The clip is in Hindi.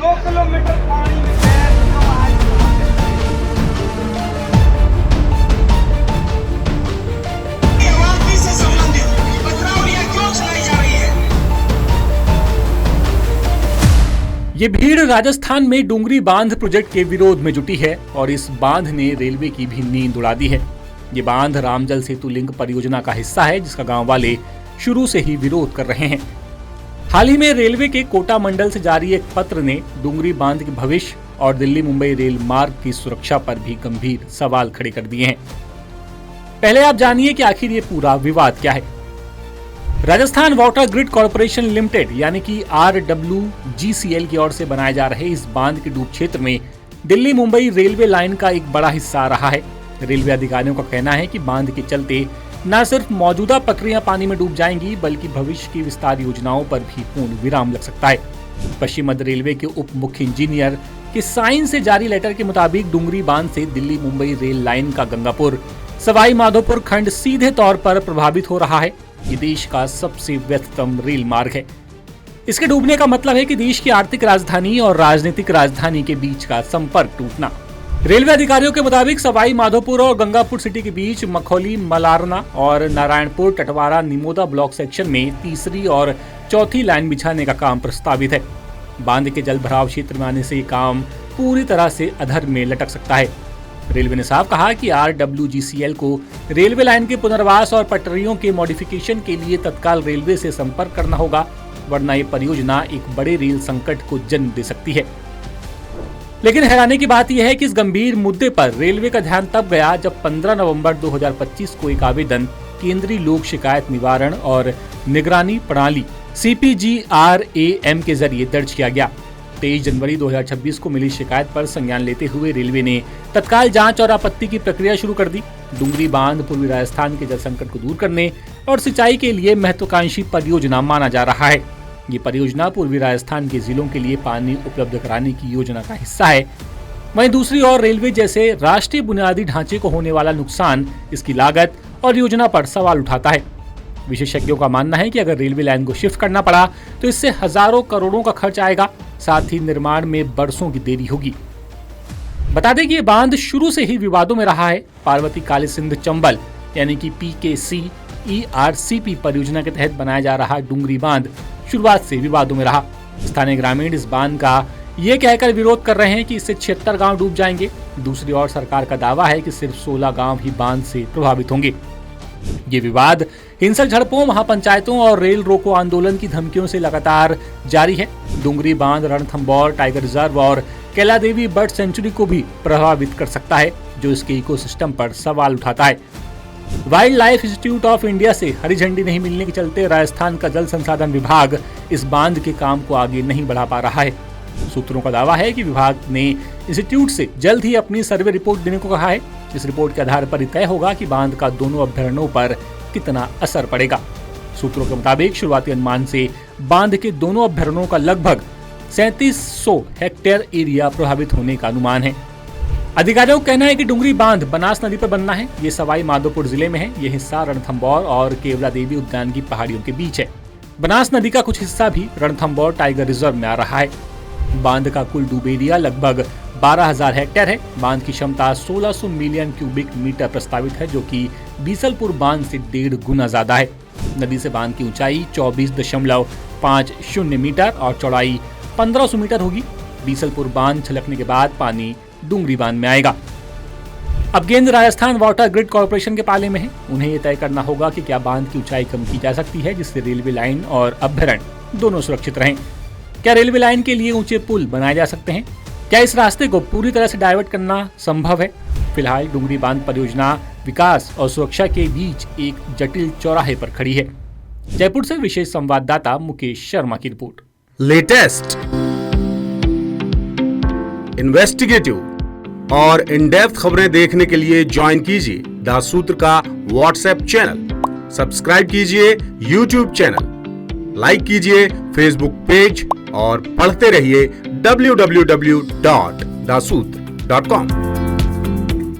2 किलोमीटर पानी में पैर आवाज से संबंधित पथरावलियां क्यों चलाई जा रही है? ये भीड़ राजस्थान में डुंगरी बांध प्रोजेक्ट के विरोध में जुटी है और इस बांध ने रेलवे की भी नींद उड़ा दी है। ये बांध रामजल सेतु लिंक परियोजना का हिस्सा है, जिसका गांव वाले शुरू से ही विरोध कर रहे हैं। हाल ही में रेलवे के कोटा मंडल से जारी एक पत्र ने डुंगरी बांध के भविष्य और दिल्ली मुंबई रेल मार्ग की सुरक्षा पर भी गंभीर सवाल खड़े कर दिए हैं। पहले आप जानिए कि आखिर ये पूरा विवाद क्या है। Rajasthan water grid corporation limited यानी कि RWGCL की ओर से बनाए जा रहे इस बांध के डूब क्षेत्र में दिल्ली मुंबई रेलवे लाइन का एक बड़ा हिस्सा आ रहा है। रेलवे अधिकारियों का कहना है कि बांध के चलते न सिर्फ मौजूदा प्रक्रिया पानी में डूब जाएंगी, बल्कि भविष्य की विस्तार योजनाओं पर भी पूर्ण विराम लग सकता है। पश्चिम मध्य रेलवे के उप मुख्य इंजीनियर के साइन से जारी लेटर के मुताबिक डुंगरी बांध से दिल्ली मुंबई रेल लाइन का गंगापुर सवाई माधोपुर खंड सीधे तौर पर प्रभावित हो रहा है। ये देश का सबसे व्यस्ततम रेल मार्ग है। इसके डूबने का मतलब है कि देश की आर्थिक राजधानी और राजनीतिक राजधानी के बीच का संपर्क टूटना। रेलवे अधिकारियों के मुताबिक सवाई माधोपुर और गंगापुर सिटी के बीच मखौली, मलारना और नारायणपुर टटवारा निमोदा ब्लॉक सेक्शन में तीसरी और चौथी लाइन बिछाने का काम प्रस्तावित है। बांध के जल भराव क्षेत्र में आने से ये काम पूरी तरह से अधर में लटक सकता है। रेलवे ने साफ कहा कि RWGCL को रेलवे लाइन के पुनर्वास और पटरियों के मॉडिफिकेशन के लिए तत्काल रेलवे से संपर्क करना होगा, वरना ये परियोजना एक बड़े रेल संकट को जन्म दे सकती है। लेकिन हैरानी की बात यह है कि इस गंभीर मुद्दे पर रेलवे का ध्यान तब गया जब 15 नवंबर 2025 को एक आवेदन केंद्रीय लोक शिकायत निवारण और निगरानी प्रणाली CPGRAM के जरिए दर्ज किया गया। 23 जनवरी 2026 को मिली शिकायत पर संज्ञान लेते हुए रेलवे ने तत्काल जांच और आपत्ति की प्रक्रिया शुरू कर दी। डुंगरी बांध पूर्वी राजस्थान के जल संकट को दूर करने और सिंचाई के लिए महत्वाकांक्षी परियोजना माना जा रहा है। ये परियोजना पूर्वी राजस्थान के जिलों के लिए पानी उपलब्ध कराने की योजना का हिस्सा है। वहीं दूसरी ओर रेलवे जैसे राष्ट्रीय बुनियादी ढांचे को होने वाला नुकसान, इसकी लागत और योजना पर सवाल उठाता है। विशेषज्ञों का मानना है कि अगर रेलवे लाइन को शिफ्ट करना पड़ा तो इससे हजारों करोड़ों का खर्च आएगा, साथ ही निर्माण में बरसों की देरी होगी। बता दें कि ये बांध शुरू से ही विवादों में रहा है। पार्वती काली सिंध चंबल यानी कि PKC ERCP परियोजना के तहत बनाया जा रहा डुंगरी बांध शुरुआत से विवादों में रहा। स्थानीय ग्रामीण इस बांध का ये कहकर विरोध कर रहे हैं कि इससे 76 गांव डूब जाएंगे। दूसरी ओर सरकार का दावा है कि सिर्फ 16 गांव ही बांध से प्रभावित होंगे। ये विवाद हिंसक झड़पों, महापंचायतों और रेल रोको आंदोलन की धमकियों से लगातार जारी है। डुंगरी बांध रणथंभौर टाइगर रिजर्व और कैलादेवी बर्ड सेंचुरी को भी प्रभावित कर सकता है, जो इसके इकोसिस्टम पर सवाल उठाता है। Wild life institute of India से हरी झंडी नहीं मिलने के चलते राजस्थान का जल संसाधन विभाग इस बांध के काम को आगे नहीं बढ़ा पा रहा है। सूत्रों का दावा है कि विभाग ने इंस्टीट्यूट से जल्द ही अपनी सर्वे रिपोर्ट देने को कहा है। इस रिपोर्ट के आधार पर तय होगा कि बांध का दोनों अभ्यारण्यों पर कितना असर पड़ेगा। सूत्रों के मुताबिक शुरुआती अनुमान से बांध के दोनों अभ्यारण्यों का लगभग 3700 हेक्टेयर एरिया प्रभावित होने का अनुमान है। अधिकारियों का कहना है कि डुंगरी बांध बनास नदी पर बनना है। ये सवाई माधोपुर जिले में है। ये हिस्सा रणथंभौर और केवला देवी उद्यान की पहाड़ियों के बीच है। बनास नदी का कुछ हिस्सा भी रणथंभौर टाइगर रिजर्व में आ रहा है। बांध का कुल डूब एरिया लगभग 12,000 हेक्टेयर है। बांध की क्षमता 1600 मिलियन क्यूबिक मीटर प्रस्तावित है, जो कि बीसलपुर बांध से 1.5 गुना ज्यादा है। नदी से बांध की ऊंचाई 24.50 मीटर और चौड़ाई 1500 मीटर होगी। बीसलपुर बांध छलकने के बाद पानी डुंगरी बांध में आएगा। अब गेंद राजस्थान वाटर ग्रिड कॉर्पोरेशन के पाले में है। उन्हें यह तय करना होगा कि क्या बांध की ऊंचाई कम की जा सकती है, जिससे रेलवे लाइन और अभ्यारण्य दोनों सुरक्षित रहें। क्या रेलवे लाइन के लिए ऊंचे पुल बनाए जा सकते हैं? क्या इस रास्ते को पूरी तरह से डाइवर्ट करना संभव है? फिलहाल डुंगरी बांध परियोजना विकास और सुरक्षा के बीच एक जटिल चौराहे पर खड़ी है। जयपुर से विशेष संवाददाता मुकेश शर्मा की रिपोर्ट। लेटेस्ट, इन्वेस्टिगेटिव और इन डेप्थ खबरें देखने के लिए ज्वाइन कीजिए द सूत्र का व्हाट्सएप चैनल, सब्सक्राइब कीजिए यूट्यूब चैनल, लाइक कीजिए फेसबुक पेज और पढ़ते रहिए www.daसूत्र.com।